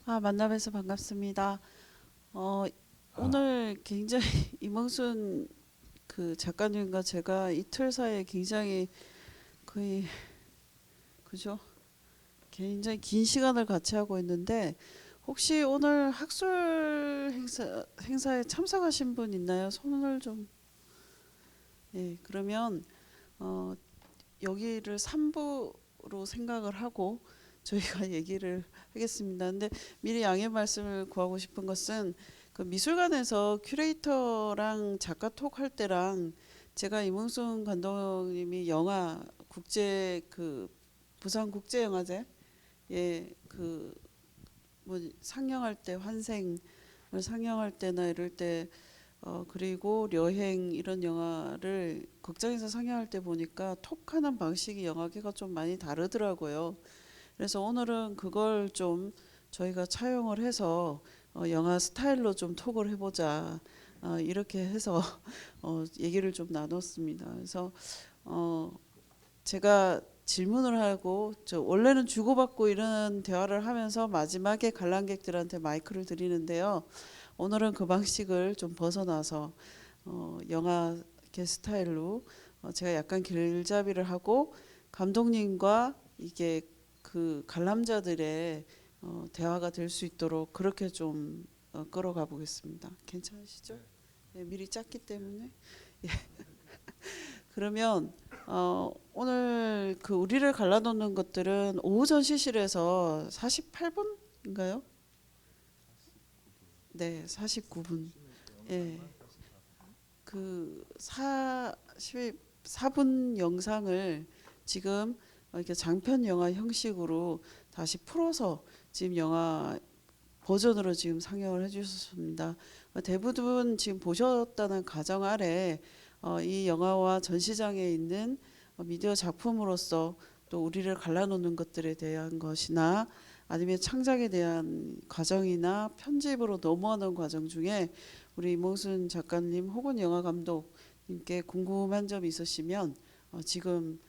만나뵈서 반갑습니다. 어, 오늘 굉장히 이몽순 그 작가님과 제가 이틀 사이에 굉장히 거의 그죠? 굉장히 긴 시간을 같이 하고 있는데 혹시 오늘 학술 행사에 참석하신 분 있나요? 손을 좀. 예, 그러면 어, 여기를 3부로 생각을 하고 저희가 얘기를 하겠습니다. 근데 미리 양해 말씀을 구하고 싶은 것은 그 미술관에서 큐레이터랑 작가 톡 할 때랑 제가 이문순 감독님이 영화 국제 그 부산 국제영화제 예그 뭐 상영할 때 환생을 상영할 때나 이럴 때 그리고 여행 이런 영화를 극장에서 상영할 때 보니까 톡하는 방식이 영화계가 좀 많이 다르더라고요. 그래서 오늘은 그걸 좀 저희가 차용을 해서 영화 스타일로 좀 톡을 해보자. 이렇게 해서 얘기를 좀 나눴습니다. 그래서 어, 제가 질문을 하고 저 원래는 주고받고 이런 대화를 하면서 마지막에 관람객들한테 마이크를 드리는데요. 오늘은 그 방식을 좀 벗어나서 영화 스타일로 제가 약간 길잡이를 하고 감독님과 이게 그 관람자들의 대화가 될 수 있도록 그렇게 좀 끌어가 보겠습니다. 괜찮으시죠? 네, 미리 짰기 때문에. 예. 그러면 오늘 그 우리를 갈라놓는 것들은 오후 전시실에서 48분인가요? 네, 49분. 예. 그 44분 영상을 지금 이렇게 장편 영화 형식으로 다시 풀어서 지금 영화 버전으로 지금 상영을 해주셨습니다. 대부분 지금 보셨다는 가정 아래 이 영화와 전시장에 있는 미디어 작품으로서 또 우리를 갈라놓는 것들에 대한 것이나 아니면 창작에 대한 과정이나 편집으로 넘어가는 과정 중에 우리 이몽순 작가님 혹은 영화 감독님께 궁금한 점이 있으시면 지금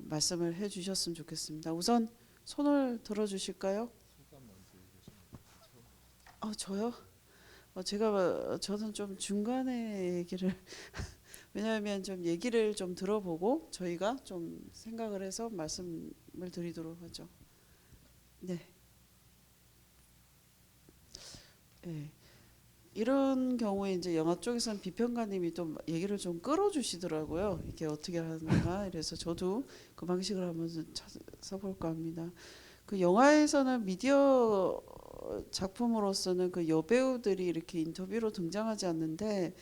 말씀을 해주셨으면 좋겠습니다. 우선 손을 들어주실까요? 저요? 저는 좀 중간에 얘기를 왜냐하면 좀 얘기를 좀 들어보고 저희가 좀 생각을 해서 말씀을 드리도록 하죠. 네, 예. 이런 경우에 이제 영화 쪽에서는 비평가님이 또 얘기를 좀 끌어주시더라고요. 이게 어떻게 하는가. 그래서 저도 그 방식을 한번 써볼까 합니다. 그 영화에서는 미디어 작품으로서는 그 여배우들이 이렇게 인터뷰로 등장하지 않는데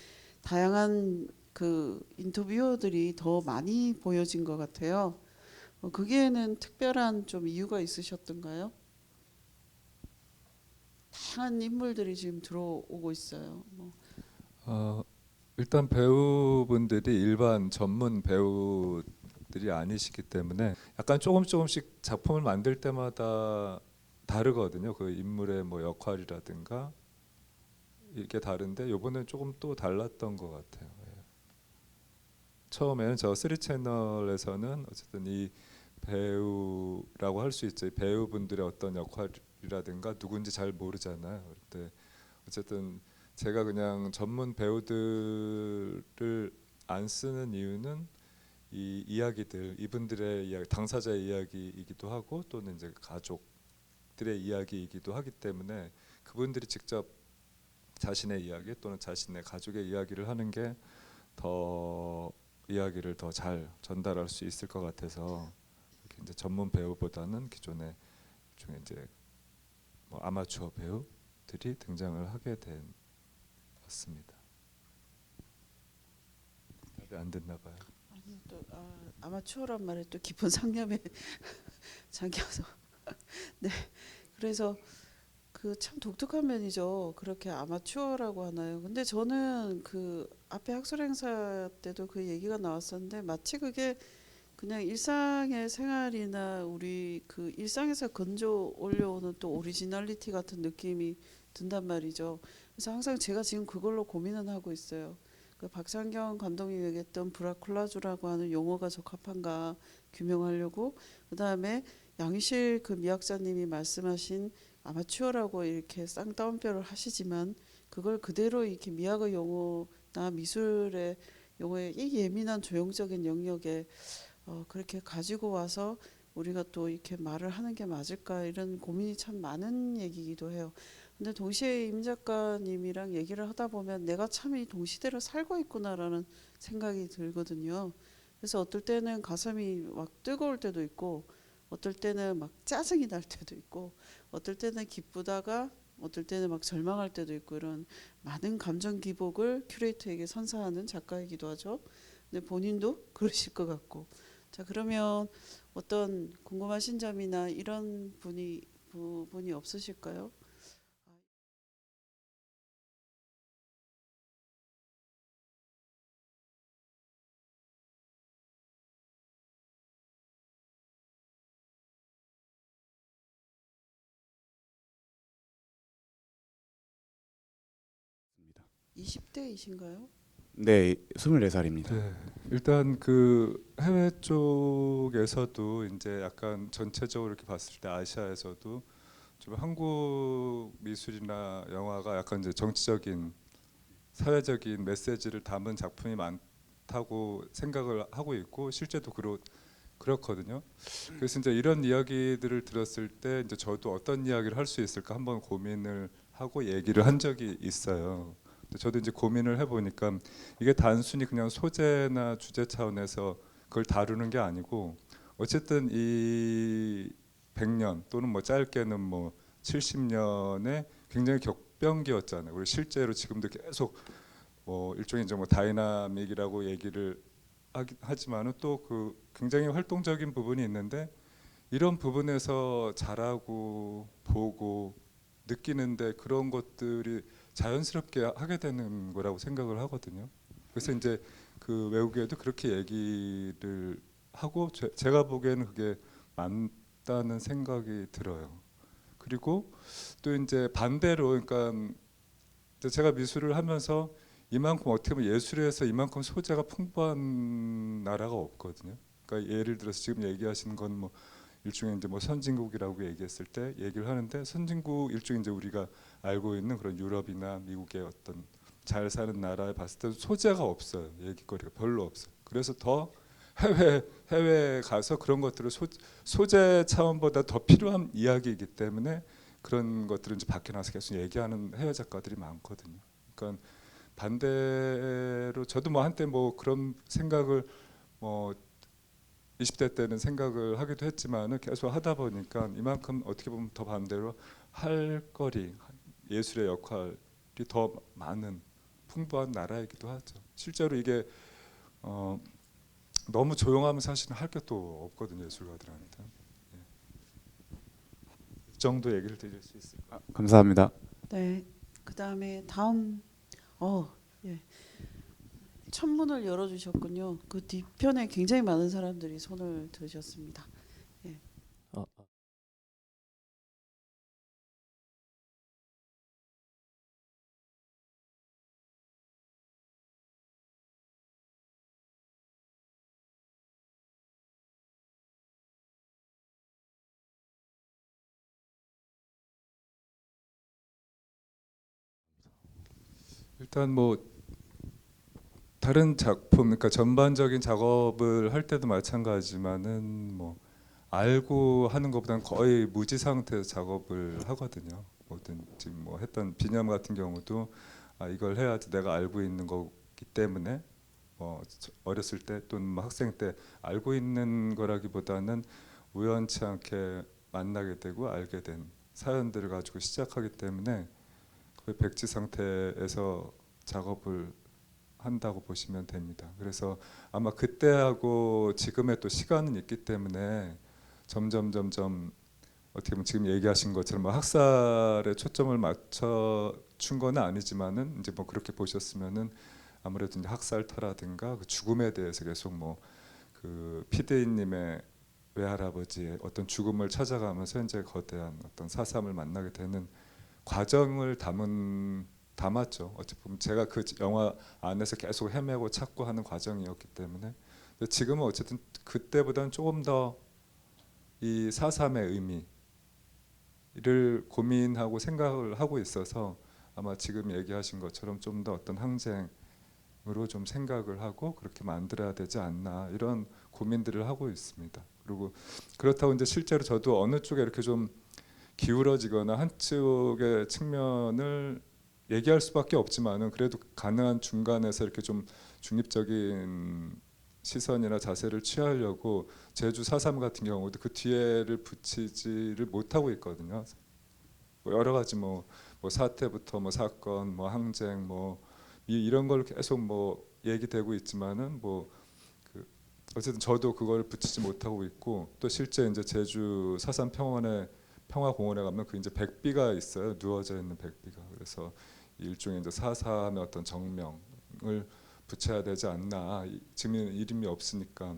다양한 그 인터뷰어들이 더 많이 보여진 것 같아요. 그게는 특별한 좀 이유가 있으셨던가요? 다양한 인물들이 지금 들어오고 있어요. 뭐. 어, 일단 배우분들이 일반 전문 배우들이 아니시기 때문에 약간 조금씩 작품을 만들 때마다 다르거든요. 그 인물의 뭐 역할이라든가 이게 다른데 요번엔 조금 또 달랐던 것 같아요. 예. 처음에는 저 3 채널에서는 어쨌든 이 배우라고 할 수 있죠. 배우분들의 어떤 역할이라든가 누군지 잘 모르잖아요. 그때 어쨌든 제가 그냥 전문 배우들을 안 쓰는 이유는 이 이야기들 이분들의 이야기 당사자의 이야기이기도 하고 또는 이제 가족들의 이야기이기도 하기 때문에 그분들이 직접 자신의 이야기 또는 자신의 가족의 이야기를 하는 게 더 이야기를 더 잘 전달할 수 있을 것 같아서 이렇게 이제 전문 배우보다는 기존의 중에 이제 뭐 아마추어 배우들이 등장을 하게 된 맞습니다. 답이 안 됐나 봐요. 아니요, 또 아마추어란 말에 또 깊은 상념에 잠겨서. 네, 그래서 그 참 독특한 면이죠. 그렇게 아마추어라고 하나요? 근데 저는 그 앞에 학술 행사 때도 그 얘기가 나왔었는데 마치 그게 그냥 일상의 생활이나 우리 그 일상에서 건져 올려오는 또 오리지널리티 같은 느낌이 든단 말이죠. 그래서 항상 제가 지금 그걸로 고민은 하고 있어요. 그 박찬경 감독이 얘기했던 브라콜라주라고 하는 용어가 적합한가 규명하려고, 그 다음에 양희실 그 미학자님이 말씀하신 아마추어라고 이렇게 쌍따옴표를 하시지만 그걸 그대로 이렇게 미학의 용어나 미술의 용어의 이 예민한 조형적인 영역에 그렇게 가지고 와서 우리가 또 이렇게 말을 하는 게 맞을까 이런 고민이 참 많은 얘기이기도 해요. 근데 동시에 임 작가님이랑 얘기를 하다 보면 내가 참 이 동시대를 살고 있구나라는 생각이 들거든요. 그래서 어떨 때는 가슴이 막 뜨거울 때도 있고 어떨 때는 막 짜증이 날 때도 있고 어떨 때는 기쁘다가 어떨 때는 막 절망할 때도 있고 이런 많은 감정 기복을 큐레이터에게 선사하는 작가이기도 하죠. 근데 본인도 그러실 것 같고. 자, 그러면 어떤 궁금하신 점이나 이런 부분이 없으실까요? 입니다. 20대이신가요? 네, 24살입니다. 네, 일단 그 해외 쪽에서도 이제 약간 전체적으로 이렇게 봤을 때 아시아에서도 좀 한국 미술이나 영화가 약간 이제 정치적인 사회적인 메시지를 담은 작품이 많다고 생각을 하고 있고 실제도 그렇거든요. 그래서 이제 이런 이야기들을 들었을 때 이제 저도 어떤 이야기를 할 수 있을까 한번 고민을 하고 얘기를 한 적이 있어요. 근데 저도 이제 고민을 해보니까 이게 단순히 그냥 소재나 주제 차원에서 그걸 다루는 게 아니고 어쨌든 이 100년 또는 뭐 짧게는 뭐 70년의 굉장히 격변기였잖아요. 그리고 실제로 지금도 계속 뭐 일종의 이제 뭐 다이나믹이라고 얘기를 하지만은 또 그 굉장히 활동적인 부분이 있는데 이런 부분에서 자라고 보고 느끼는데 그런 것들이 자연스럽게 하게 되는 거라고 생각을 하거든요. 그래서 이제 그 외국에도 그렇게 얘기를 하고 제가 보기에는 그게 맞다는 생각이 들어요. 그리고 또 이제 반대로 그러니까 제가 미술을 하면서 이만큼 어떻게 보면 예술에서 이만큼 소재가 풍부한 나라가 없거든요. 그러니까 예를 들어서 지금 얘기하시는 건 뭐 일종의 이제 뭐 선진국이라고 얘기했을 때 얘기를 하는데 선진국 일종의 이제 우리가 알고 있는 그런 유럽이나 미국의 어떤 잘 사는 나라에 봤을 때 소재가 없어요. 얘기거리가 별로 없어요. 그래서 더 해외에 가서 그런 것들을 소재 차원보다 더 필요한 이야기이기 때문에 그런 것들은 이제 밖에 나서 계속 얘기하는 해외 작가들이 많거든요. 그러니까 반대로 저도 뭐 한때 뭐 그런 생각을 뭐 20대 때는 생각을 하기도 했지만은 계속 하다 보니까 이만큼 어떻게 보면 더 반대로 할 거리 예술의 역할이 더 많은 풍부한 나라이기도 하죠. 실제로 이게 어, 너무 조용하면 사실은 할 게 또 없거든요 예술가들한테. 예. 이 정도 얘기를 드릴 수 있을 것 같아요. 감사합니다. 네. 그다음에 다음 어, 예. 천문을 열어주셨군요. 그 뒤편에 굉장히 많은 사람들이 손을 드셨습니다. 예. 아, 일단 뭐 다른 작품, 그러니까 전반적인 작업을 할 때도 마찬가지지만은 뭐 알고 하는 것보다는 거의 무지 상태에서 작업을 하거든요. 뭐든 지금 뭐 했던 비념 같은 경우도 이걸 해야지 내가 알고 있는 거기 때문에 뭐 어렸을 때 또는 뭐 학생 때 알고 있는 거라기보다는 우연치 않게 만나게 되고 알게 된 사연들을 가지고 시작하기 때문에 거의 백지 상태에서 작업을 한다고 보시면 됩니다. 그래서 아마 그때하고 지금의 또 시간은 있기 때문에 점점 어떻게 보면 지금 얘기하신 것처럼 뭐 학살에 초점을 맞춰 준 건 아니지만은 이제 뭐 그렇게 보셨으면은 아무래도 이제 학살터라든가 그 죽음에 대해서 계속 뭐 그 피디님의 외할아버지의 어떤 죽음을 찾아가면서 현재 거대한 어떤 사삼을 만나게 되는 과정을 담았죠. 어찌 보면 제가 그 영화 안에서 계속 헤매고 찾고 하는 과정이었기 때문에. 근데 지금은 어쨌든 그때보다는 조금 더 이 사삼의 의미 이를 고민하고 생각을 하고 있어서 아마 지금 얘기하신 것처럼 좀 더 어떤 항쟁으로 좀 생각을 하고 그렇게 만들어야 되지 않나 이런 고민들을 하고 있습니다. 그리고 그렇다고 이제 실제로 저도 어느 쪽에 이렇게 좀 기울어지거나 한쪽의 측면을 얘기할 수밖에 없지만은 그래도 가능한 중간에서 이렇게 좀 중립적인 시선이나 자세를 취하려고 제주 4.3 같은 경우도 그 뒤에를 붙이지를 못하고 있거든요. 뭐 여러 가지 뭐 사태부터 뭐 사건, 뭐 항쟁, 뭐 이런 걸 계속 뭐 얘기되고 있지만은 뭐 그 어쨌든 저도 그걸 붙이지 못하고 있고 또 실제 이제 제주 4.3 평화공원에 가면 그 이제 백비가 있어요. 누워져 있는 백비가. 그래서 일종의 이제 4.3의 어떤 정명을 붙여야 되지 않나. 지금 이름이 없으니까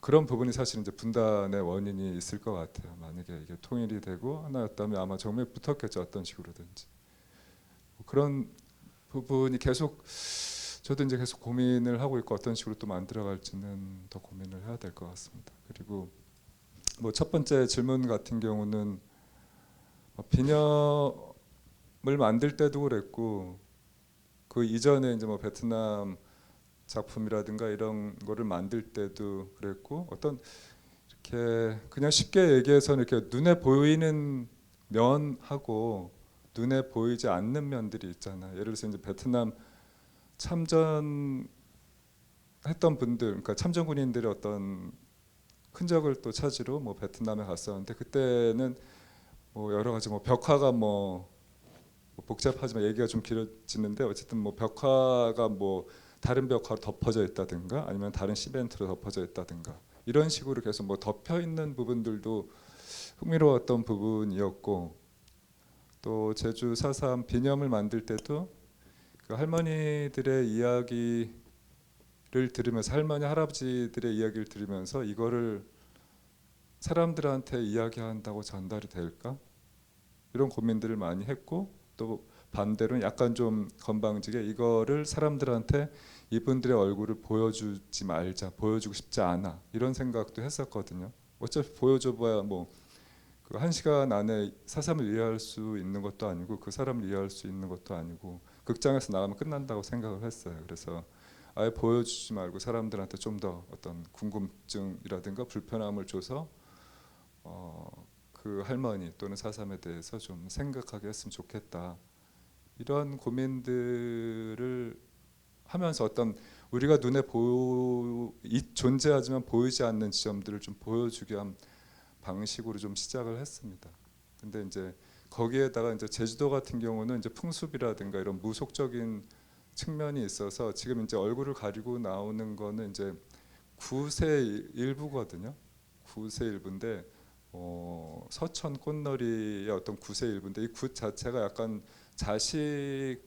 그런 부분이 사실 이제 분단의 원인이 있을 것 같아요. 만약에 이게 통일이 되고 하나였다면 아마 정맥 붙었겠죠. 어떤 식으로든지. 그런 부분이 계속 저도 이제 계속 고민을 하고 있고 어떤 식으로 또 만들어갈지는 더 고민을 해야 될 것 같습니다. 그리고 뭐 첫 번째 질문 같은 경우는 비념을 만들 때도 그랬고 그 이전에 이제 뭐 베트남 작품이라든가 이런 거를 만들 때도 그랬고 어떤 이렇게 그냥 쉽게 얘기해서는 이렇게 눈에 보이는 면하고 눈에 보이지 않는 면들이 있잖아요. 예를 들어서 이제 베트남 참전했던 분들, 그러니까 참전 군인들의 어떤 흔적을 또 찾으러 뭐 베트남에 갔었는데 그때는 뭐 여러 가지 뭐 벽화가 뭐 복잡하지만 얘기가 좀 길어지는데 어쨌든 뭐 벽화가 뭐 다른 벽화로 덮어져 있다든가 아니면 다른 시멘트로 덮어져 있다든가 이런 식으로 계속 뭐 덮여 있는 부분들도 흥미로웠던 부분이었고 또 제주 4.3 비념을 만들 때도 그 할머니들의 이야기를 들으면서 할머니 할아버지들의 이야기를 들으면서 이거를 사람들한테 이야기한다고 전달이 될까 이런 고민들을 많이 했고 또 반대로는 약간 좀 건방지게 이거를 사람들한테 이분들의 얼굴을 보여주지 말자 보여주고 싶지 않아 이런 생각도 했었거든요. 어차피 보여줘봐야 뭐 그 1시간 안에 4.3을 이해할 수 있는 것도 아니고 그 사람을 이해할 수 있는 것도 아니고 극장에서 나가면 끝난다고 생각을 했어요. 그래서 아예 보여주지 말고 사람들한테 좀 더 어떤 궁금증이라든가 불편함을 줘서 그 할머니 또는 4.3에 대해서 좀 생각하게 했으면 좋겠다. 이런 고민들을 하면서 어떤 우리가 눈에 존재하지만 보이지 않는 지점들을 좀 보여주게 한 방식으로 좀 시작을 했습니다. 근데 이제 거기에다가 이제 제주도 같은 경우는 이제 풍습이라든가 이런 무속적인 측면이 있어서 지금 이제 얼굴을 가리고 나오는 거는 이제 굿의 일부거든요. 굿의 일부인데 서천 꽃놀이의 어떤 굿의 일부인데 이 굿 자체가 약간 자식을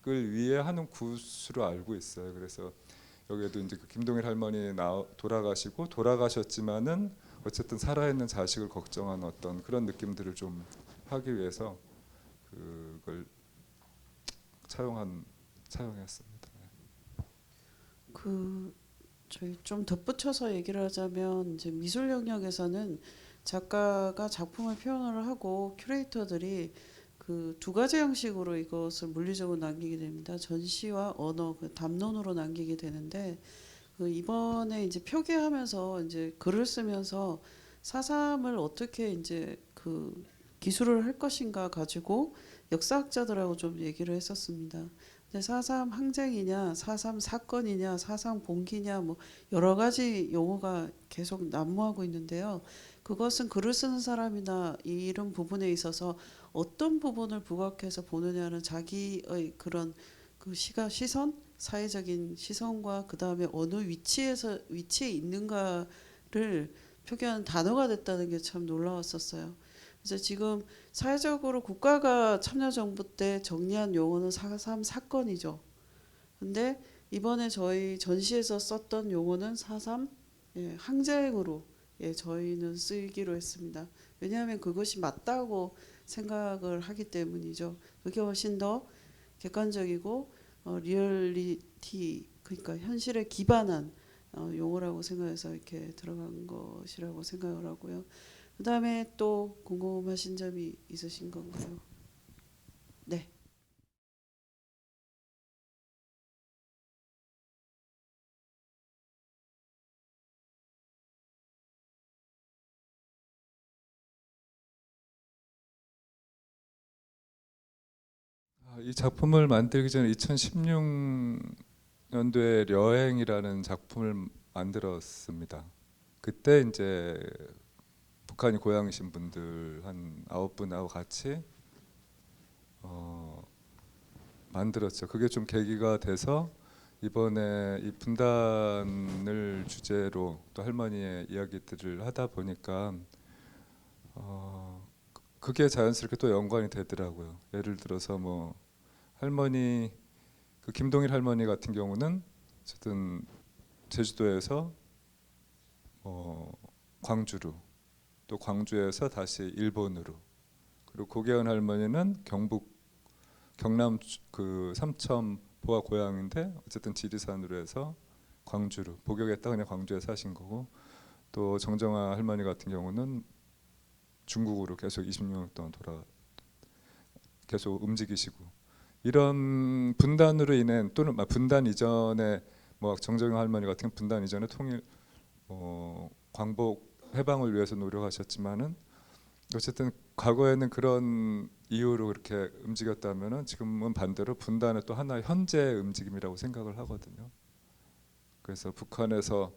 위해 하는 굿으로 알고 있어요. 그래서 여기에도 이제 그 김동일 할머니 돌아가셨지만은 어쨌든 살아있는 자식을 걱정하는 어떤 그런 느낌들을 좀 하기 위해서 그걸 차용했습니다. 그 저희 좀 덧붙여서 얘기를 하자면 이제 미술 영역에서는 작가가 작품을 표현을 하고 큐레이터들이 그 두 가지 형식으로 이것을 물리적으로 남기게 됩니다. 전시와 언어, 그 담론으로 남기게 되는데 그 이번에 이제 표기하면서 이제 글을 쓰면서 4.3을 어떻게 이제 그 기술을 할 것인가 가지고 역사학자들하고 좀 얘기를 했었습니다. 근데 4.3 항쟁이냐, 4.3 사건이냐, 4.3 봉기냐 뭐 여러 가지 용어가 계속 난무하고 있는데요. 그것은 글을 쓰는 사람이나 이런 부분에 있어서 어떤 부분을 부각해서 보느냐는 자기의 그런 그 시선, 사회적인 시선과 그 다음에 어느 위치에 있는가를 표기하는 단어가 됐다는 게 참 놀라웠었어요. 그래서 지금 사회적으로 국가가 참여정부 때 정리한 용어는 4.3 사건이죠. 근데 이번에 저희 전시에서 썼던 용어는 4.3 항쟁으로 저희는 쓰기로 했습니다. 왜냐하면 그것이 맞다고 생각을 하기 때문이죠. 그게 훨씬 더 객관적이고 리얼리티 그러니까 현실에 기반한 용어라고 생각해서 이렇게 들어간 것이라고 생각을 하고요. 그다음에 또 궁금하신 점이 있으신 건가요? 네. 이 작품을 만들기 전에 2016년도에 여행이라는 작품을 만들었습니다. 그때 이제 북한이 고향이신 분들 한 9분하고 같이 만들었죠. 그게 좀 계기가 돼서 이번에 이 분단을 주제로 또 할머니의 이야기들을 하다 보니까 그게 자연스럽게 또 연관이 되더라고요. 예를 들어서 뭐 할머니 그 김동일 할머니 같은 경우는 어쨌든 제주도에서 광주로, 또 광주에서 다시 일본으로, 그리고 고계원 할머니는 경남 그 삼천 보아 고향인데 어쨌든 지리산으로 해서 광주로 복역했다 그냥 광주에 사신 거고, 또 정정아 할머니 같은 경우는 중국으로 계속 26년 동안 계속 움직이시고, 이런 분단으로 인한 또는 분단 이전에 뭐 정정아 할머니 같은 경우 분단 이전에 통일 광복 해방을 위해서 노력하셨지만은 어쨌든 과거에는 그런 이유로 그렇게 움직였다면은 지금은 반대로 분단의 또 하나의 현재 움직임이라고 생각을 하거든요. 그래서 북한에서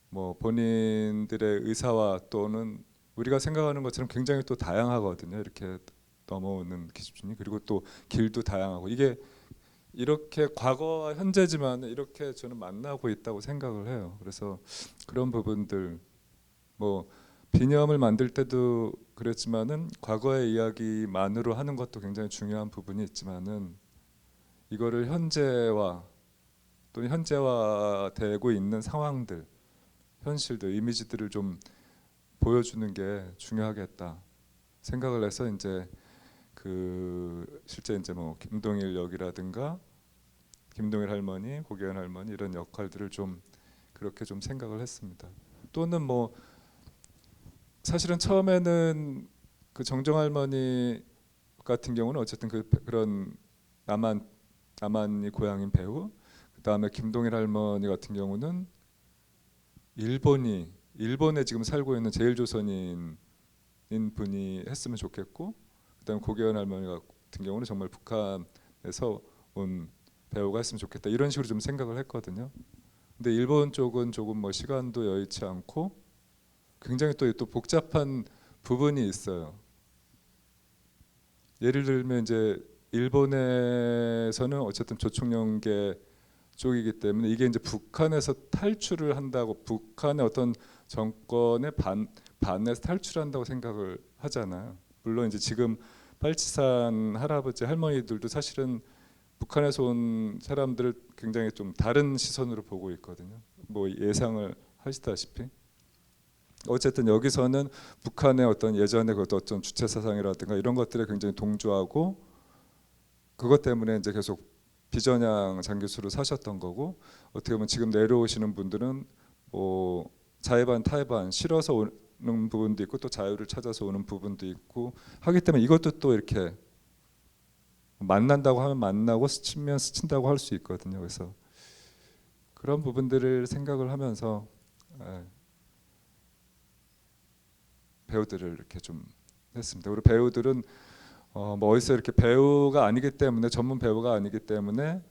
뭐 본인들의 의사와 또는 우리가 생각하는 것처럼 굉장히 또 다양하거든요. 이렇게 넘어오는 기준이, 그리고 또 길도 다양하고, 이게 이렇게 과거와 현재지만 이렇게 저는 만나고 있다고 생각을 해요. 그래서 그런 부분들, 뭐 비념을 만들 때도 그랬지만은 과거의 이야기만으로 하는 것도 굉장히 중요한 부분이 있지만은 이거를 현재와 또 현재화되고 있는 상황들, 현실들, 이미지들을 좀 보여주는 게 중요하겠다 생각을 해서 이제 그 실제 이제 뭐 김동일 역이라든가 김동일 할머니, 고계원 할머니 이런 역할들을 좀 그렇게 좀 생각을 했습니다. 또는 뭐 사실은 처음에는 그 정정 할머니 같은 경우는 어쨌든 그런 남한이 고향인 배우, 그다음에 김동일 할머니 같은 경우는 일본에 지금 살고 있는 제일조선인인 분이 했으면 좋겠고, 그다음에 고계원 할머니 같은 경우는 정말 북한에서 온 배우가 했으면 좋겠다, 이런 식으로 좀 생각을 했거든요. 근데 일본 쪽은 조금 뭐 시간도 여의치 않고 굉장히 또 복잡한 부분이 있어요. 예를 들면 이제 일본에서는 어쨌든 조총련계 쪽이기 때문에 이게 이제 북한에서 탈출을 한다고, 북한의 어떤 정권의 반에서 탈출한다고 생각을 하잖아요. 물론 이제 지금 빨치산 할아버지 할머니들도 사실은 북한에서 온 사람들을 굉장히 좀 다른 시선으로 보고 있거든요. 뭐 예상을 하시다시피 어쨌든 여기서는 북한의 어떤 예전의 그 어떤 주체 사상이라든가 이런 것들에 굉장히 동조하고, 그것 때문에 이제 계속 비전향 장기수로 사셨던 거고, 어떻게 보면 지금 내려오시는 분들은 뭐 자의반 타의반 싫어서 오는 부분도 있고 또 자유를 찾아서 오는 부분도 있고 하기 때문에 이것도 또 이렇게 만난다고 하면 만나고 스치면 스친다고 할 수 있거든요. 그래서 그런 부분들을 생각을 하면서 배우들을 이렇게 좀 했습니다. 우리 배우들은 뭐 어디서 이렇게 배우가 아니기 때문에, 전문 배우가 아니기 때문에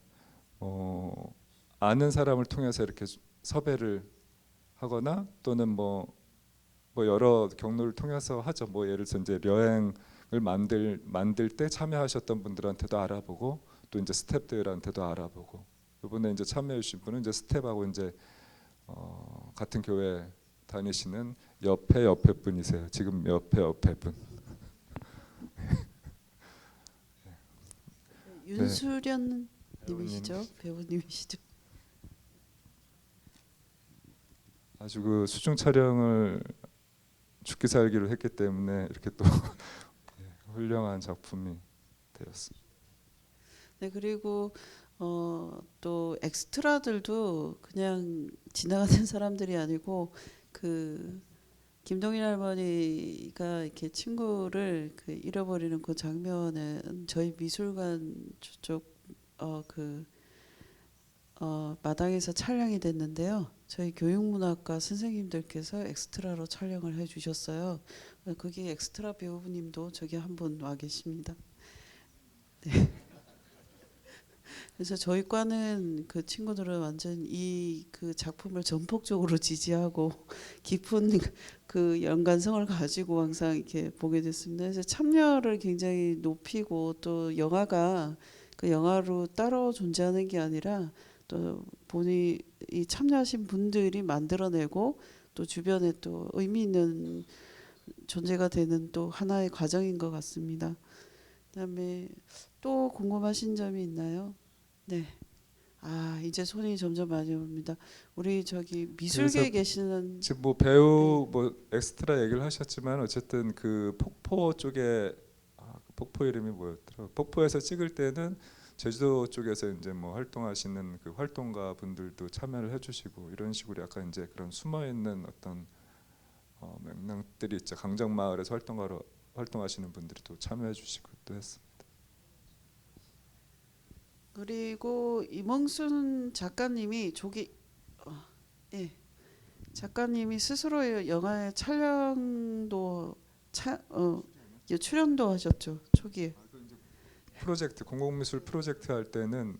아는 사람을 통해서 이렇게 섭외를 하거나 또는 뭐 여러 경로를 통해서 하죠. 뭐 예를 들어서 이제 여행을 만들 때 참여하셨던 분들한테도 알아보고 또 이제 스태프들한테도 알아보고, 이번에 이제 참여해 주신 분은 이제 스태프하고 이제 같은 교회 다니시는 옆에 분이세요. 지금 옆에 분. 윤수련 님이시죠? 배우님이시죠? 아주 그 수중 촬영을 죽기 살기로 했기 때문에 이렇게 또 훌륭한 작품이 되었습니다. 네, 그리고 또 엑스트라들도 그냥 지나가는 사람들이 아니고 그 김동일 할머니가 이렇게 친구를 그 잃어버리는 그 장면은 저희 미술관 저쪽 마당에서 촬영이 됐는데요. 저희 교육문학과 선생님들께서 엑스트라로 촬영을 해주셨어요. 거기 엑스트라 배우님도 저기 한 분 와 계십니다. 그래서 저희 과는 그 친구들은 완전 이 그 작품을 전폭적으로 지지하고 깊은 그 연관성을 가지고 항상 이렇게 보게 됐습니다. 그래서 참여를 굉장히 높이고 또 영화가 그 영화로 따로 존재하는 게 아니라 또 본이 이 참여하신 분들이 만들어내고 또 주변에 또 의미 있는 존재가 되는 또 하나의 과정인 것 같습니다. 그다음에 또 궁금하신 점이 있나요? 네. 아, 이제 손이 점점 많이 옵니다. 우리 저기 미술계에 그래서 계시는 지금 뭐 배우 뭐 엑스트라 얘기를 하셨지만 어쨌든 그 폭포 쪽에 그 폭포 이름이 뭐였더라? 폭포에서 찍을 때는 제주도 쪽에서 이제 뭐 활동하시는 그 활동가 분들도 참여를 해주시고 이런 식으로 약간 이제 그런 숨어 있는 어떤 맥락들이 있죠. 강정마을에서 활동가로 활동하시는 분들이 또 참여해주시고 또 했습니다. 그리고 임흥순 작가님이 예, 작가님이 스스로 영화의 촬영도 출연도 하셨죠 초기에. 프로젝트 공공미술 프로젝트 할 때는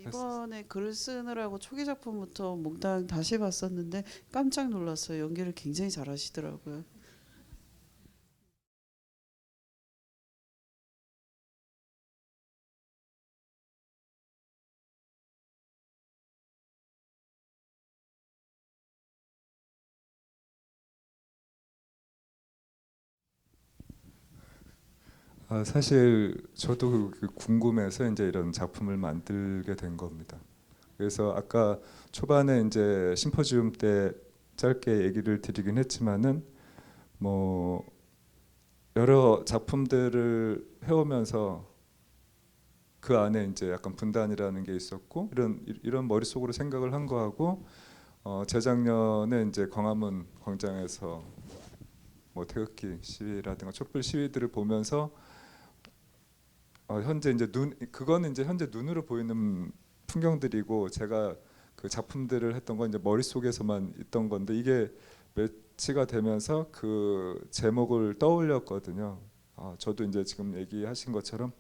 이번에 글 쓰느라고 초기 작품부터 몽땅 다시 봤었는데 깜짝 놀랐어요. 연기를 굉장히 잘하시더라고요. 사실 저도 그 궁금해서 이제 이런 작품을 만들게 된 겁니다. 그래서 아까 초반에 이제 심포지움 때 짧게 얘기를 드리긴 했지만은 뭐 여러 작품들을 해오면서 그 안에 이제 약간 분단이라는 게 있었고 이런 머릿속으로 생각을 한 거하고 재작년에 이제 광화문 광장에서 뭐 태극기 시위라든가 촛불 시위들을 보면서 현재 이제 그거는 이제 현재 눈으로 보이는 풍경들이고 제가 그 작품들을 했던 건 이제 머릿속에서만 있던 건데 이게 매치가 되면서 그 제목을 떠올렸거든요. 저도 이제 지금 얘기하신 것처럼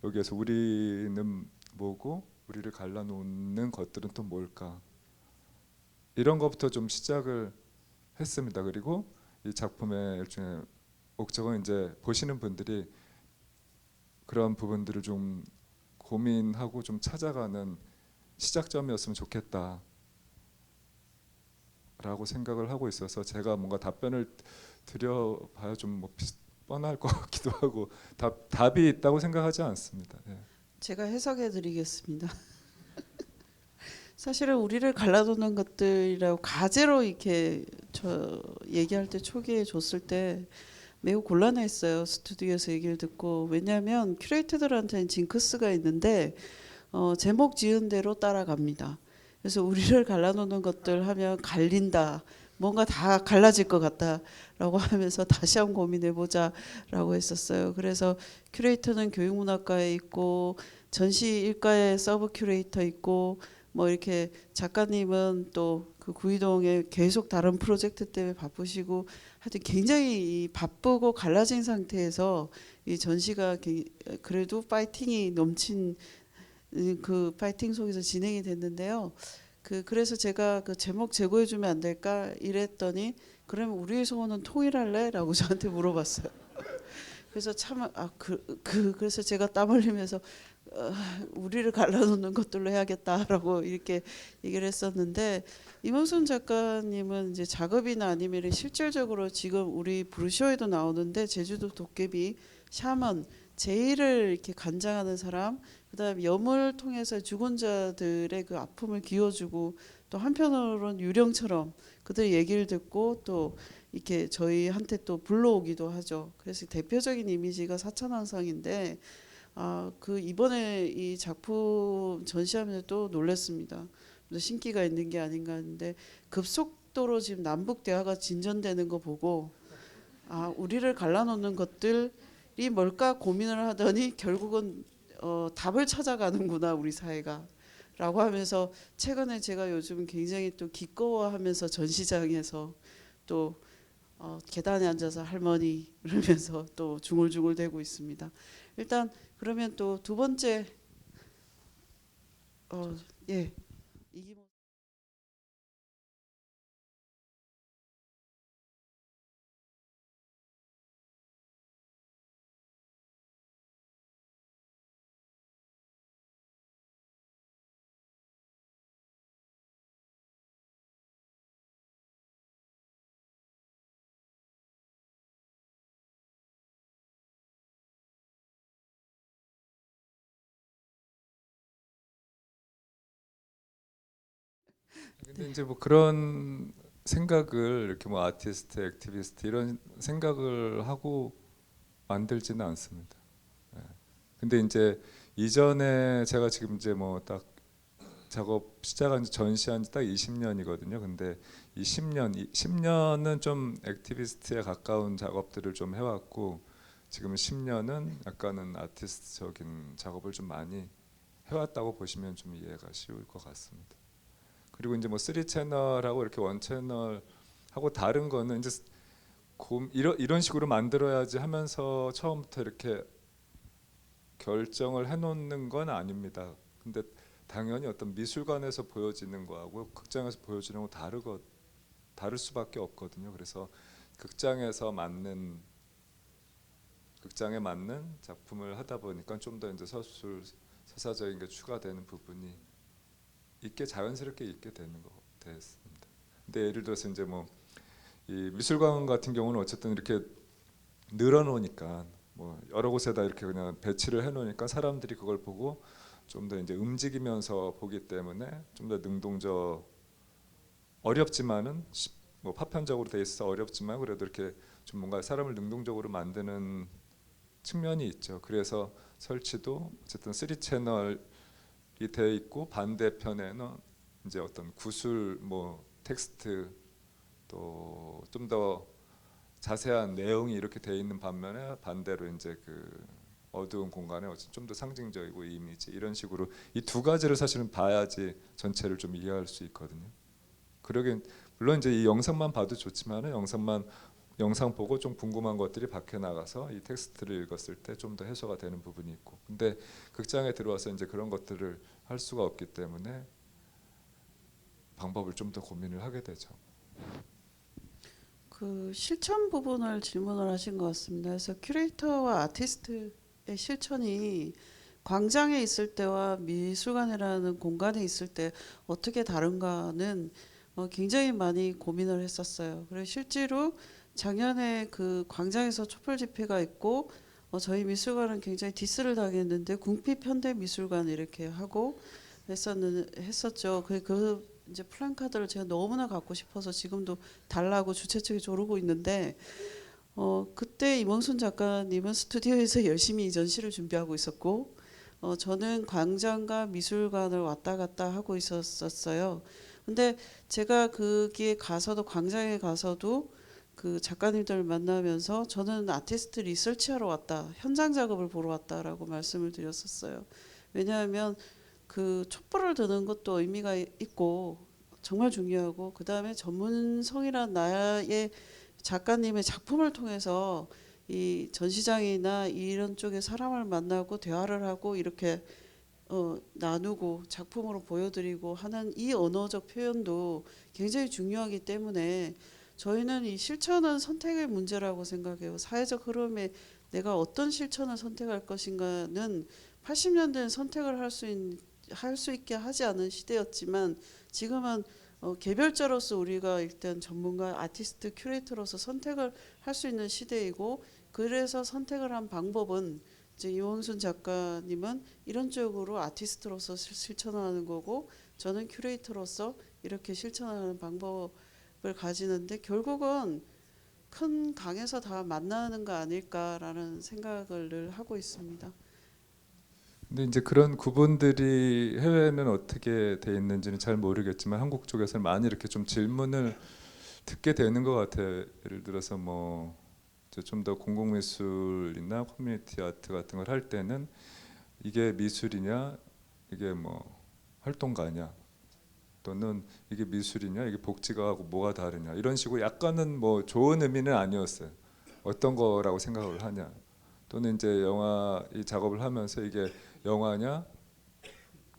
여기에서 우리는 뭐고 우리를 갈라놓는 것들은 또 뭘까 이런 것부터 좀 시작을 했습니다. 그리고 이 작품의 일종의 목적은 이제 보시는 분들이 그런 부분들을 좀 고민하고 좀 찾아가는 시작점이었으면 좋겠다라고 생각을 하고 있어서 제가 뭔가 답변을 드려봐야 좀 뭐 뻔할 것 같기도 하고 답이 있다고 생각하지 않습니다. 예. 제가 해석해 드리겠습니다. 사실은 우리를 갈라놓는 것들이라고 가제로 이렇게 저 얘기할 때 초기에 줬을 때 매우 곤란했어요. 스튜디오에서 얘기를 듣고. 왜냐하면 큐레이터들한테는 징크스가 있는데 제목 지은 대로 따라갑니다. 그래서 우리를 갈라놓는 것들 하면 갈린다. 뭔가 다 갈라질 것 같다라고 하면서 다시 한번 고민해보자라고 했었어요. 그래서 큐레이터는 교육문학과에 있고 전시일과에 서브 큐레이터 있고 뭐 이렇게 작가님은 또 그 구이동에 계속 다른 프로젝트 때문에 바쁘시고 하여튼 굉장히 이 바쁘고 갈라진 상태에서 이 전시가 그래도 파이팅이 넘친 그 파이팅 속에서 진행이 됐는데요. 그래서 제가 그 제목 제고해 주면 안 될까 이랬더니 그러면 우리의 소원은 통일할래?라고 저한테 물어봤어요. 그래서 참 그래서 제가 땀 흘리면서 우리를 갈라놓는 것들로 해야겠다라고 이렇게 얘기를 했었는데 임원순 작가님은 이제 작업이나 아니면 실질적으로 지금 우리 브루쇼에도 나오는데 제주도 도깨비, 샤먼, 제의를 이렇게 관장하는 사람, 그다음 염을 통해서 죽은 자들의 그 아픔을 기워주고 또 한편으로는 유령처럼 그들의 얘기를 듣고 또 이렇게 저희한테 또 불러오기도 하죠. 그래서 대표적인 이미지가 사천왕상인데 그 이번에 이 작품 전시하면서 또 놀랐습니다. 신기가 있는 게 아닌가 하는데 속도로 지금 남북 대화가 진전되는 거 보고 아 우리를 갈라놓는 것들이 뭘까 고민을 하더니 결국은 답을 찾아가는구나 우리 사회가 라고 하면서 최근에 제가 요즘 굉장히 또 기꺼워하면서 전시장에서 또 계단에 앉아서 할머니 이러면서 또 중얼중얼 대고 있습니다. 일단 그러면 또 두 번째 예 이기모 근데 이제 뭐 그런 생각을 이렇게 뭐 아티스트, 액티비스트 이런 생각을 하고 만들지는 않습니다. 예. 근데 이제 이전에 제가 지금 이제 뭐 딱 작업 시작한 지 전시한 지 딱 20년이거든요. 근데 이 10년은 좀 액티비스트에 가까운 작업들을 좀 해왔고 지금 10년은 약간은 아티스트적인 작업을 좀 많이 해왔다고 보시면 좀 이해가 쉬울 것 같습니다. 그리고 이제 뭐 3채널하고 이렇게 1채널 하고 다른 거는 이제 이런 식으로 만들어야지 하면서 처음부터 이렇게 결정을 해놓는 건 아닙니다. 근데 당연히 어떤 미술관에서 보여지는 거하고 극장에서 보여지는 거 다를 수밖에 없거든요. 그래서 극장에 맞는 작품을 하다 보니까 좀 더 이제 서사적인 게 추가되는 부분이 자연스럽게 있게 됐습니다. 근데 예를 들어서 이제 뭐 이 미술관 같은 경우는 어쨌든 이렇게 늘어놓으니까 뭐 여러 곳에다 이렇게 그냥 배치를 해놓으니까 사람들이 그걸 보고 좀 더 이제 움직이면서 보기 때문에 좀 더 어렵지만은 뭐 파편적으로 돼 있어서 어렵지만 그래도 이렇게 좀 뭔가 사람을 능동적으로 만드는 측면이 있죠. 그래서 설치도 어쨌든 3채널이 되어 있고 반대편에는 이제 어떤 구술 뭐 텍스트 또 좀 더 자세한 내용이 이렇게 되어 있는 반면에 반대로 이제 그 어두운 공간에 좀 더 상징적이고 이미지 이런 식으로 이 두 가지를 사실은 봐야지 전체를 좀 이해할 수 있거든요. 그러긴 물론 이제 이 영상만 봐도 좋지만은 영상 보고 좀 궁금한 것들이 밖에 나가서 이 텍스트를 읽었을 때 좀 더 해소가 되는 부분이 있고 근데 극장에 들어와서 이제 그런 것들을 할 수가 없기 때문에 방법을 좀 더 고민을 하게 되죠. 그 실천 부분을 질문을 하신 것 같습니다. 그래서 큐레이터와 아티스트의 실천이 광장에 있을 때와 미술관이라는 공간에 있을 때 어떻게 다른가는 굉장히 많이 고민을 했었어요. 그리고 실제로 작년에 그 광장에서 촛불 집회가 있고 저희 미술관은 굉장히 디스를 당했는데 궁핍 현대 미술관 이렇게 하고 했었죠. 그 이제 플랜카드를 제가 너무나 갖고 싶어서 지금도 달라고 주최 측에 조르고 있는데 그때 임원순 작가님은 스튜디오에서 열심히 이 전시를 준비하고 있었고 저는 광장과 미술관을 왔다 갔다 하고 있었어요. 근데 제가 거기에 가서도 광장에 가서도 그 작가님들 만나면서 저는 아티스트 리서치하러 왔다, 현장 작업을 보러 왔다라고 말씀을 드렸었어요. 왜냐하면 그 촛불을 드는 것도 의미가 있고 정말 중요하고 그 다음에 전문성이란 나의 작가님의 작품을 통해서 이 전시장이나 이런 쪽에 사람을 만나고 대화를 하고 이렇게 나누고 작품으로 보여드리고 하는 이 언어적 표현도 굉장히 중요하기 때문에 저희는 이 실천은 선택의 문제라고 생각해요. 사회적 흐름에 내가 어떤 실천을 선택할 것인가는 80년대는 선택을 할 수 있게 하지 않은 시대였지만 지금은 개별자로서 우리가 일단 전문가, 아티스트, 큐레이터로서 선택을 할 수 있는 시대이고 그래서 선택을 한 방법은 이제 이원순 작가님은 이런 쪽으로 아티스트로서 실천하는 거고 저는 큐레이터로서 이렇게 실천하는 방법을 가지는데 결국은 큰 강에서 다 만나는 거 아닐까라는 생각을 늘 하고 있습니다. 근데 이제 그런 구분들이 해외는 어떻게 돼 있는지는 잘 모르겠지만 한국 쪽에서는 많이 이렇게 좀 질문을 듣게 되는 것 같아요. 예를 들어서 뭐 좀 더 공공미술이나 커뮤니티 아트 같은 걸 할 때는 이게 미술이냐, 이게 뭐 활동가냐, 또는 이게 미술이냐, 이게 복지가하고 뭐가 다르냐, 이런 식으로 약간은 뭐 좋은 의미는 아니었어요. 어떤 거라고 생각을 하냐, 또는 이제 영화 이 작업을 하면서 이게 영화냐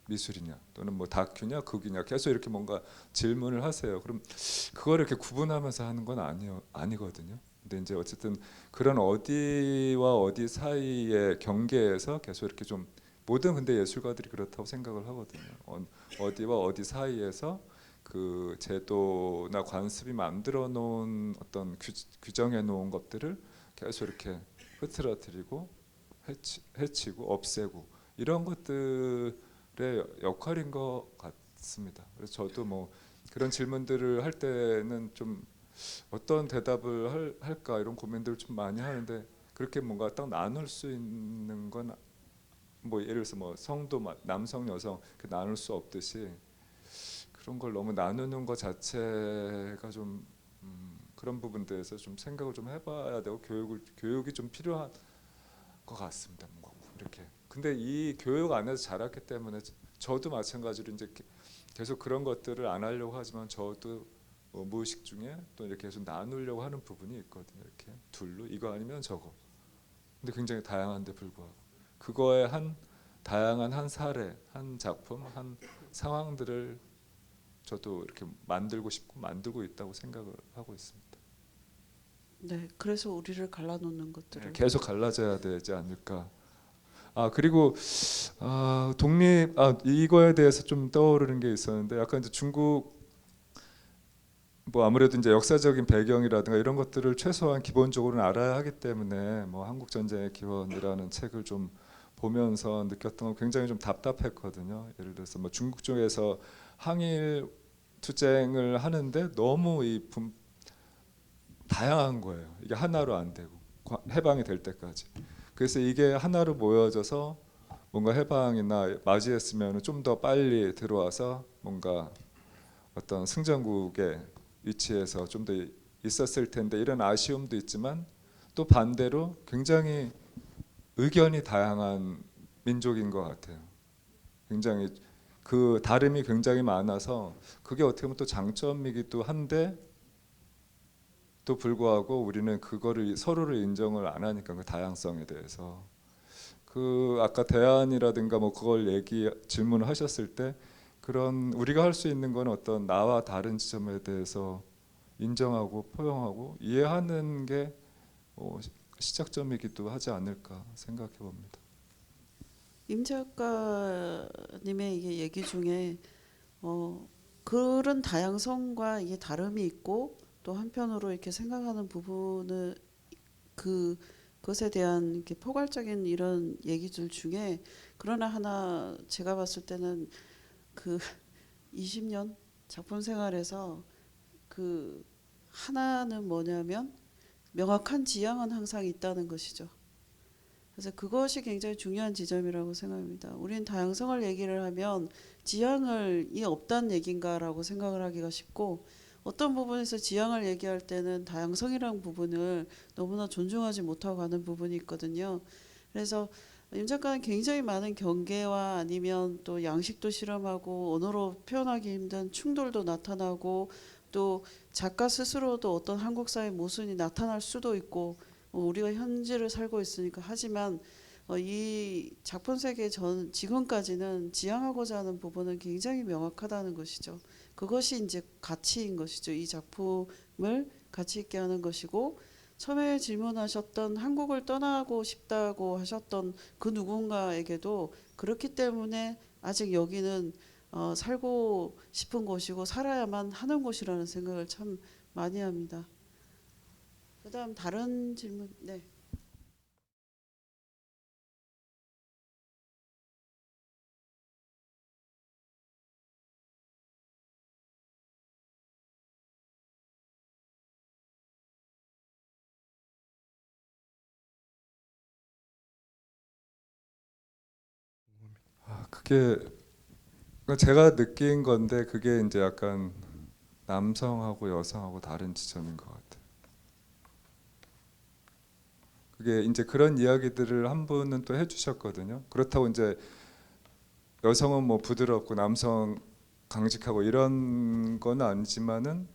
미술이냐, 또는 뭐 다큐냐 극이냐, 계속 이렇게 뭔가 질문을 하세요. 그럼 그걸 이렇게 구분하면서 하는 건 아니거든요. 근데 이제 어쨌든 그런 어디와 어디 사이의 경계에서 계속 이렇게 좀, 모든 근데 예술가들이 그렇다고 생각을 하거든요. 어디와 어디 사이에서 그 제도나 관습이 만들어 놓은 어떤 규정해 놓은 것들을 계속 이렇게 흐트러뜨리고 해치고 없애고, 이런 것들의 역할인 것 같습니다. 그래서 저도 뭐 그런 질문들을 할 때는 좀 어떤 대답을 할까 이런 고민들을 좀 많이 하는데, 그렇게 뭔가 딱 나눌 수 있는 건 뭐 예를 들어서 뭐 성도 남성 여성 나눌 수 없듯이, 그런 걸 너무 나누는 것 자체가 좀 그런 부분들에서 좀 생각을 좀 해봐야 되고, 교육이 좀 필요한 것 같습니다. 뭔가 이렇게. 근데 이 교육 안에서 자랐기 때문에 저도 마찬가지로 이제 계속 그런 것들을 안 하려고 하지만, 저도 뭐 무의식 중에 또 이렇게 계속 나누려고 하는 부분이 있거든요. 이렇게 둘로 이거 아니면 저거. 근데 굉장히 다양한데 불구하고 그거의 다양한 한 사례, 한 작품, 한 상황들을 저도 이렇게 만들고 싶고 만들고 있다고 생각을 하고 있습니다. 네, 그래서 우리를 갈라놓는 네, 것들을. 계속 갈라져야 되지 않을까. 그리고 이거에 대해서 좀 떠오르는 게 있었는데, 약간 이제 중국 뭐 아무래도 이제 역사적인 배경이라든가 이런 것들을 최소한 기본적으로는 알아야 하기 때문에, 뭐 한국 전쟁의 기원이라는 책을 좀 보면서 느꼈던 건 굉장히 좀 답답했거든요. 예를 들어서 뭐 중국 쪽에서 항일 투쟁을 하는데 너무 다양한 거예요. 이게 하나로 안 되고 해방이 될 때까지. 그래서 이게 하나로 모여져서 뭔가 해방이나 맞이했으면 좀 더 빨리 들어와서 뭔가 어떤 승전국의 위치에서 좀 더 있었을 텐데, 이런 아쉬움도 있지만, 또 반대로 굉장히 의견이 다양한 민족인 것 같아요. 굉장히 그 다름이 굉장히 많아서 그게 어떻게 보면 또 장점이기도 한데, 또 불구하고 우리는 그거를 서로를 인정을 안 하니까, 그 다양성에 대해서 그 아까 대안이라든가 뭐 그걸 질문을 하셨을 때, 그런 우리가 할 수 있는 건 어떤 나와 다른 지점에 대해서 인정하고 포용하고 이해하는 게 시작점이기도 하지 않을까 생각해 봅니다. 임 작가님의 이게 얘기 중에 그런 다양성과 이게 다름이 있고, 또 한편으로 이렇게 생각하는 부분을 그것에 대한 이렇게 포괄적인 이런 얘기들 중에, 그러나 하나 제가 봤을 때는 그 20년 작품 생활에서 그 하나는 뭐냐면, 명확한 지향은 항상 있다는 것이죠. 그래서 그것이 굉장히 중요한 지점이라고 생각합니다. 우리는 다양성을 얘기를 하면 지향이 없다는 얘긴가라고 생각을 하기가 쉽고, 어떤 부분에서 지향을 얘기할 때는 다양성이라는 부분을 너무나 존중하지 못하고 가는 부분이 있거든요. 그래서 임 작가는 굉장히 많은 경계와 아니면 또 양식도 실험하고, 언어로 표현하기 힘든 충돌도 나타나고, 또 작가 스스로도 어떤 한국사의 모순이 나타날 수도 있고, 우리가 현지를 살고 있으니까. 하지만 이 작품 세계 전 지금까지는 지향하고자 하는 부분은 굉장히 명확하다는 것이죠. 그것이 이제 가치인 것이죠. 이 작품을 가치 있게 하는 것이고, 처음에 질문하셨던 한국을 떠나고 싶다고 하셨던 그 누군가에게도 그렇기 때문에 아직 여기는 살고 싶은 곳이고 살아야만 하는 곳이라는 생각을 참 많이 합니다. 그다음 다른 질문. 네. 그게 제가 느낀 건데, 그게 이제 약간 남성하고 여성하고 다른 지점인 것 같아요. 그게 이제 그런 이야기들을 한 분은 또 해주셨거든요. 그렇다고 이제 여성은 뭐 부드럽고 남성 강직하고 이런 건 아니지만은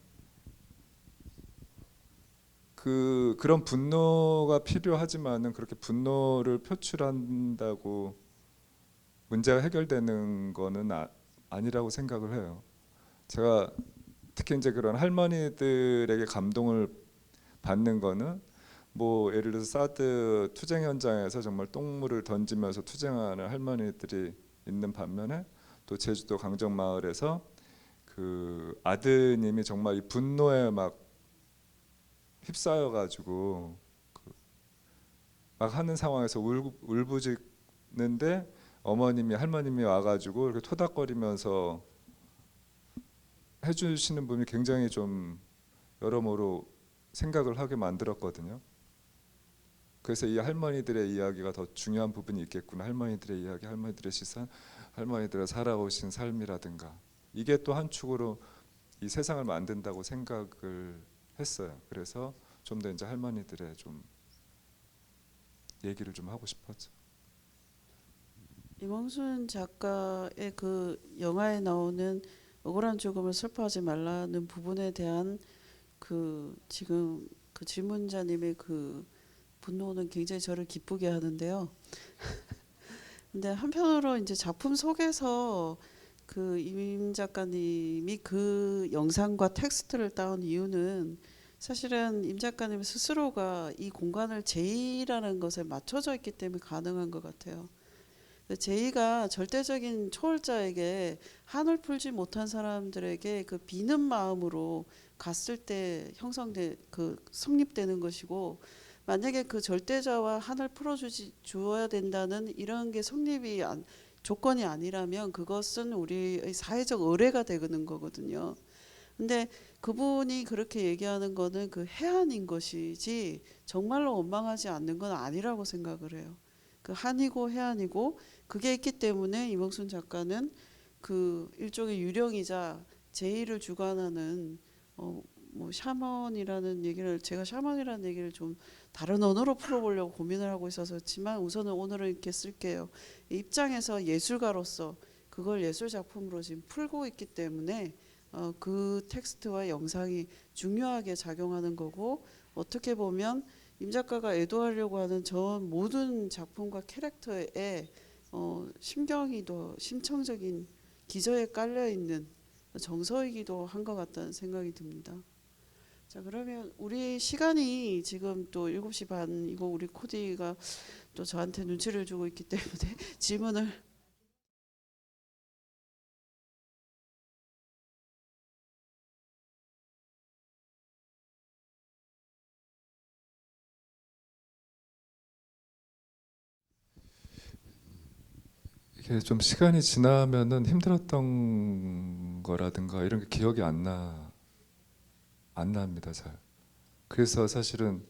그런 분노가 필요하지만은 그렇게 분노를 표출한다고 문제가 해결되는 거는 아니라고 생각을 해요. 제가 특히 이제 그런 할머니들에게 감동을 받는 거는 뭐 예를 들어서 사드 투쟁 현장에서 정말 똥물을 던지면서 투쟁하는 할머니들이 있는 반면에 또 제주도 강정마을에서 그 아드님이 정말 이 분노에 막 휩싸여 가지고 막 하는 상황에서 울부짖는데 어머님이 할머님이 와가지고 이렇게 토닥거리면서 해주시는 분이 굉장히 좀 여러모로 생각을 하게 만들었거든요. 그래서 이 할머니들의 이야기가 더 중요한 부분이 있겠구나. 할머니들의 이야기, 할머니들의 시선, 할머니들의 살아오신 삶이라든가 이게 또 한 축으로 이 세상을 만든다고 생각을 했어요. 그래서 좀 더 이제 할머니들의 좀 얘기를 좀 하고 싶었죠. 임원순 작가의 그 영화에 나오는 억울한 죽음을 슬퍼하지 말라는 부분에 대한 그 지금 그 질문자님의 그 분노는 굉장히 저를 기쁘게 하는데요. 근데 한편으로 이제 작품 속에서 그 임 작가님이 그 영상과 텍스트를 따온 이유는 사실은 임 작가님 스스로가 이 공간을 제의라는 것에 맞춰져 있기 때문에 가능한 것 같아요. 제의가 절대적인 초월자에게 한을 풀지 못한 사람들에게 그 비는 마음으로 갔을 때 형성돼 그 성립되는 것이고, 만약에 그 절대자와 한을 풀어주지 주어야 된다는 이런 게 성립이 조건이 아니라면 그것은 우리의 사회적 의례가 되는 거거든요. 근데 그분이 그렇게 얘기하는 거는 그 해안인 것이지 정말로 원망하지 않는 건 아니라고 생각을 해요. 그 한이고 해안이고 그게 있기 때문에 이몽순 작가는 그 일종의 유령이자 제의를 주관하는 뭐 샤먼이라는 얘기를, 제가 샤먼이라는 얘기를 좀 다른 언어로 풀어보려고 고민을 하고 있어서 그렇지만 우선은 오늘은 이렇게 쓸게요. 입장에서 예술가로서 그걸 예술 작품으로 지금 풀고 있기 때문에 그 텍스트와 영상이 중요하게 작용하는 거고, 어떻게 보면 임 작가가 애도하려고 하는 전 모든 작품과 캐릭터에 심경이 더 심층적인 기저에 깔려 있는 정서이기도 한 것 같다는 생각이 듭니다. 자, 그러면 우리 시간이 지금 또 7시 반이고 우리 코디가 또 저한테 눈치를 주고 있기 때문에 질문을 이게 좀 시간이 지나면은 힘들었던 거라든가 이런 게 기억이 안 납니다, 잘. 그래서 사실은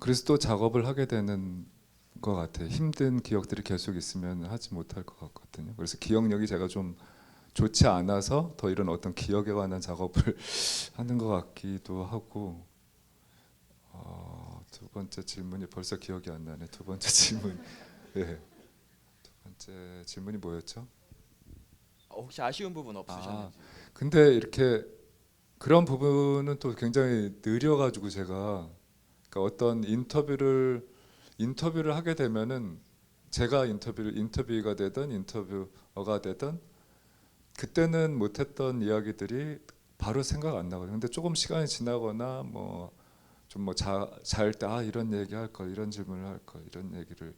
그래서 또 작업을 하게 되는 것 같아요. 힘든 기억들이 계속 있으면 하지 못할 것 같거든요. 그래서 기억력이 제가 좀 좋지 않아서 더 이런 어떤 기억에 관한 작업을 하는 것 같기도 하고. 두 번째 질문이 벌써 기억이 안 나네. 두 번째 질문. 예. 두 번째 질문이 뭐였죠? 혹시 아쉬운 부분 아, 없으셨는지. 근데 이렇게 그런 부분은 또 굉장히 느려가지고 제가 그러니까 어떤 인터뷰를 하게 되면은 제가 인터뷰가 되든 인터뷰어가 되든 그때는 못했던 이야기들이 바로 생각 안 나거든요. 근데 조금 시간이 지나거나 뭐 좀 뭐 잘 때 이런 얘기 할 걸, 이런 질문을 할 걸, 이런 얘기를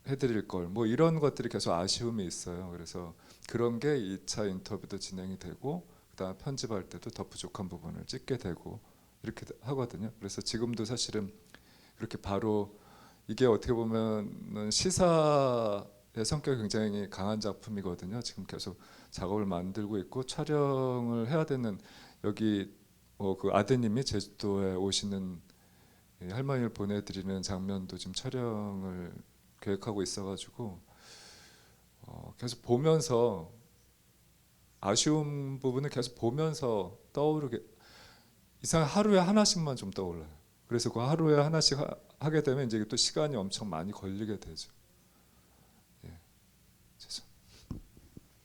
해드릴 걸, 뭐 이런 것들이 계속 아쉬움이 있어요. 그래서 그런 게 2차 인터뷰도 진행이 되고 그다음 편집할 때도 더 부족한 부분을 찍게 되고 이렇게 하거든요. 그래서 지금도 사실은 그렇게 바로 이게 어떻게 보면은 시사의 성격이 굉장히 강한 작품이거든요. 지금 계속 작업을 만들고 있고 촬영을 해야 되는, 여기 그 아드님이 제주도에 오시는 이 할머니를 보내드리는 장면도 지금 촬영을 계획하고 있어가지고 계속 보면서 아쉬운 부분을 계속 보면서 떠오르게 이상 하루에 하나씩만 좀 떠올라요. 그래서 그 하루에 하나씩 하게 되면 이제 또 시간이 엄청 많이 걸리게 되죠. 예, 죄송.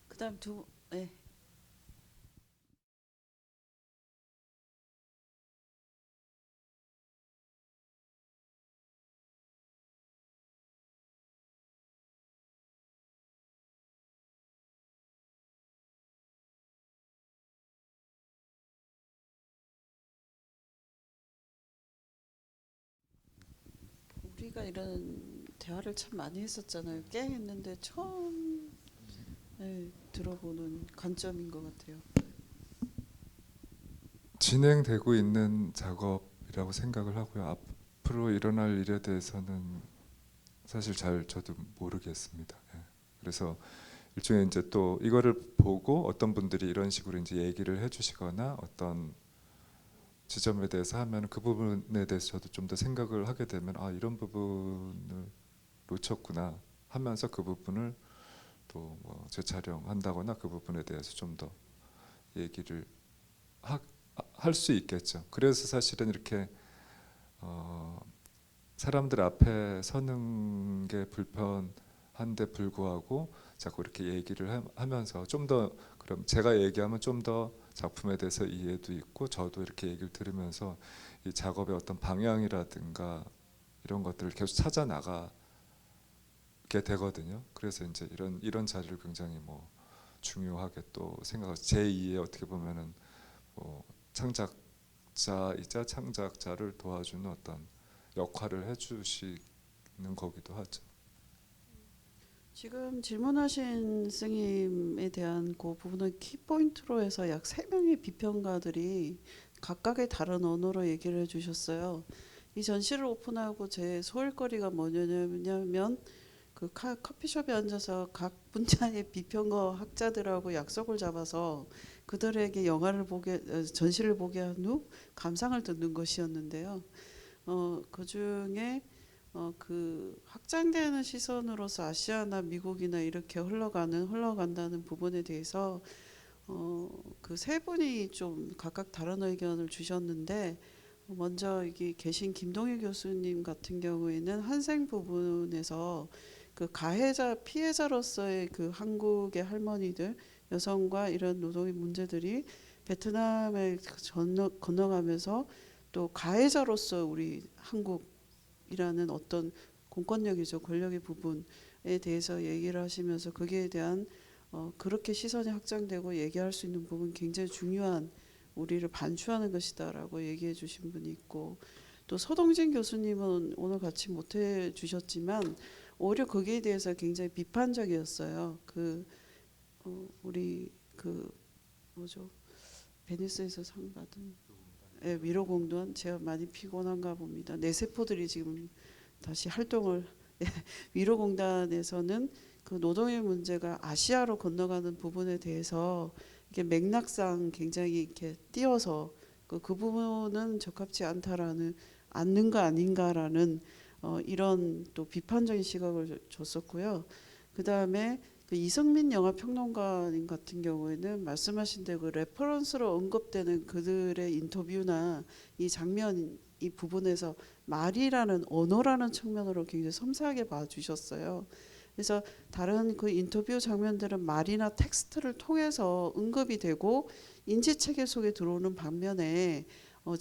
그다음 네. 우리가 이런 대화를 참 많이 했었잖아요. 꽤 했는데 처음 들어보는 관점인 것 같아요. 진행되고 있는 작업이라고 생각을 하고요. 앞으로 일어날 일에 대해서는 사실 잘 저도 모르겠습니다. 예. 그래서 일종의 이제 또 이거를 보고 어떤 분들이 이런 식으로 이제 얘기를 해주시거나 어떤 지점에 대해서 하면 그 부분에 대해서 저도 좀 더 생각을 하게 되면 아 이런 부분을 놓쳤구나 하면서 그 부분을 또 뭐 재촬영한다거나 그 부분에 대해서 좀 더 얘기를 할 수 있겠죠. 그래서 사실은 이렇게 사람들 앞에 서는 게 불편한데 불구하고 자꾸 이렇게 얘기를 하면서 좀 더 그럼 제가 얘기하면 좀 더 작품에 대해서 이해도 있고 저도 이렇게 얘기를 들으면서 이 작업의 어떤 방향이라든가 이런 것들을 계속 찾아 나가게 되거든요. 그래서 이제 이런 자리를 굉장히 뭐 중요하게 또 생각하고 제2의 어떻게 보면은 뭐 창작자이자 창작자를 도와주는 어떤 역할을 해주시는 거기도 하죠. 지금 질문하신 스님에 대한 그 부분은 키포인트로 해서 약 3명의 비평가들이 각각의 다른 언어로 얘기를 해주셨어요. 이 전시를 오픈하고 제 소일거리가 뭐냐면 그 커피숍에 앉아서 각 분야의 비평가 학자들하고 약속을 잡아서 그들에게 전시를 보게 한 후 감상을 듣는 것이었는데요. 그 중에 그 확장되는 시선으로서 아시아나 미국이나 이렇게 흘러간다는 부분에 대해서 그 세 분이 좀 각각 다른 의견을 주셨는데 먼저 여기 계신 김동희 교수님 같은 경우에는 한생 부분에서 그 가해자 피해자로서의 그 한국의 할머니들 여성과 이런 노동의 문제들이 베트남에 건너가면서 또 가해자로서 우리 한국이라는 어떤 공권력이죠, 권력의 부분에 대해서 얘기를 하시면서 거기에 대한 그렇게 시선이 확장되고 얘기할 수 있는 부분 굉장히 중요한 우리를 반추하는 것이다라고 얘기해 주신 분이 있고 또 서동진 교수님은 오늘 같이 못해 주셨지만 오히려 거기에 대해서 굉장히 비판적이었어요. 우리 그 뭐죠 베니스에서 상 받은 위로공단 제가 많이 피곤한가 봅니다. 내 세포들이 지금 다시 활동을 위로공단에서는 그 노동의 문제가 아시아로 건너가는 부분에 대해서 이게 맥락상 굉장히 이렇게 띄어서 그 부분은 적합치 않는 거 아닌가라는 이런 또 비판적인 시각을 줬었고요. 그 다음에 그 이성민 영화평론가님 같은 경우에는 말씀하신 대로 그 레퍼런스로 언급되는 그들의 인터뷰나 이 장면 이 부분에서 말이라는 언어라는 측면으로 굉장히 섬세하게 봐주셨어요. 그래서 다른 그 인터뷰 장면들은 말이나 텍스트를 통해서 언급이 되고 인지체계 속에 들어오는 반면에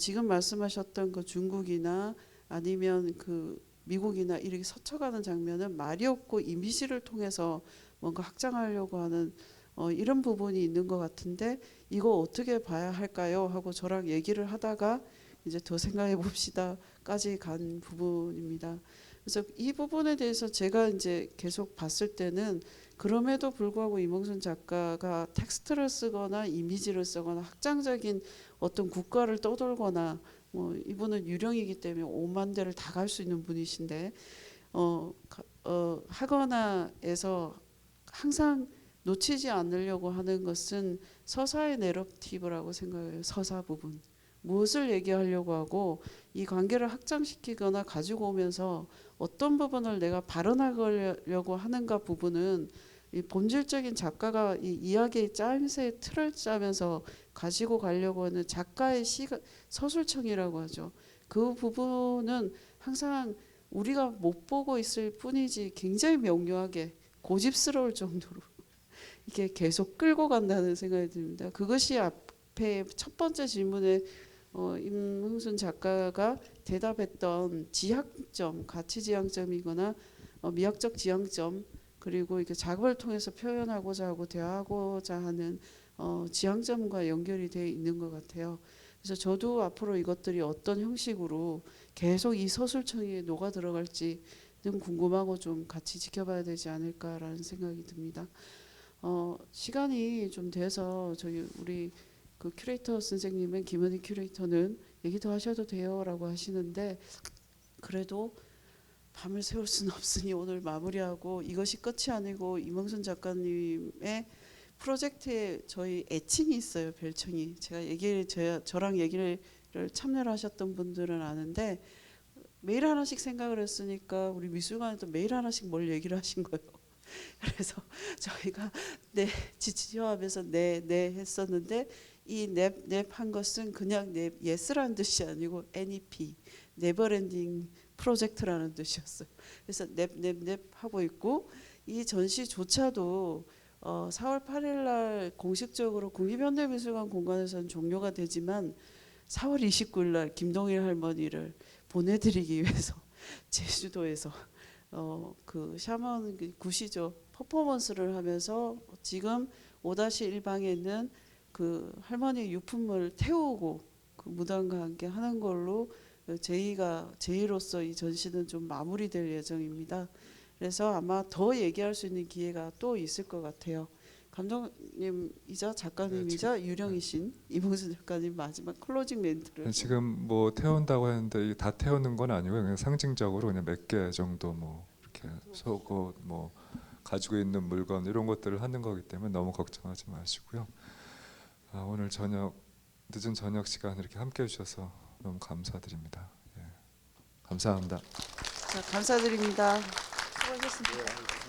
지금 말씀하셨던 그 중국이나 아니면 그 미국이나 이렇게 스쳐가는 장면은 말이 없고 이미지를 통해서 뭔가 확장하려고 하는 이런 부분이 있는 것 같은데 이거 어떻게 봐야 할까요? 하고 저랑 얘기를 하다가 이제 더 생각해 봅시다까지 간 부분입니다. 그래서 이 부분에 대해서 제가 이제 계속 봤을 때는 그럼에도 불구하고 이몽순 작가가 텍스트를 쓰거나 이미지를 쓰거나 확장적인 어떤 국가를 떠돌거나 뭐 이분은 유령이기 때문에 5만 대를 다 갈 수 있는 분이신데 하거나에서 항상 놓치지 않으려고 하는 것은 서사의 내러티브라고 생각해요. 서사 부분. 무엇을 얘기하려고 하고 이 관계를 확장시키거나 가지고 오면서 어떤 부분을 내가 발언하려고 하는가 부분은 이 본질적인 작가가 이 이야기의 짜임새 틀을 짜면서 가지고 가려고 하는 작가의 서술청이라고 하죠. 그 부분은 항상 우리가 못 보고 있을 뿐이지 굉장히 명료하게 고집스러울 정도로 이게 계속 끌고 간다는 생각이 듭니다. 그것이 앞에 첫 번째 질문에 임흥순 작가가 대답했던 지향점, 가치 지향점이거나 미학적 지향점, 그리고 이게 작업을 통해서 표현하고자 하고 대화하고자 하는 지향점과 연결이 되어 있는 것 같아요. 그래서 저도 앞으로 이것들이 어떤 형식으로 계속 이 서술청에 녹아 들어갈지는 궁금하고 좀 같이 지켜봐야 되지 않을까라는 생각이 듭니다. 시간이 좀 돼서 우리 그 큐레이터 선생님은 김은희 큐레이터는 얘기 더 하셔도 돼요라고 하시는데 그래도 밤을 새울 수는 없으니 오늘 마무리하고 이것이 끝이 아니고 임흥순 작가님의 프로젝트에 저희 애칭이 있어요. 별칭이. 저랑 얘기를 참여를 하셨던 분들은 아는데 매일 하나씩 생각을 했으니까 우리 미술관에도 매일 하나씩 뭘 얘기를 하신 거예요. 그래서 저희가 지치조합에서 네 했었는데 이 넵 한 것은 그냥 yes라는 뜻이 아니고 NEP, 네버엔딩 프로젝트라는 뜻이었어요. 그래서 넵 하고 있고 이 전시조차도 4월 8일 날 공식적으로 국립현대미술관 공간에서는 종료가 되지만 4월 29일 날 김동일 할머니를 보내드리기 위해서 제주도에서 그 샤먼 구시죠 퍼포먼스를 하면서 지금 5-1방에는 그 할머니 유품을 태우고 그 무당과 함께 하는 걸로 제의로서 이 전시는 좀 마무리될 예정입니다. 그래서 아마 더 얘기할 수 있는 기회가 또 있을 것 같아요. 감독님이자 작가님이자 유령이신 임흥순 작가님 마지막 클로징 멘트를 지금 뭐 태운다고 했는데 이게 다 태우는 건 아니고요. 그냥 상징적으로 그냥 몇 개 정도 뭐 이렇게 속옷 뭐 가지고 있는 물건 이런 것들을 하는 거기 때문에 너무 걱정하지 마시고요. 오늘 늦은 저녁 시간 이렇게 함께 해주셔서 너무 감사드립니다. 예. 감사합니다. 자, 감사드립니다. 수고하셨습니다.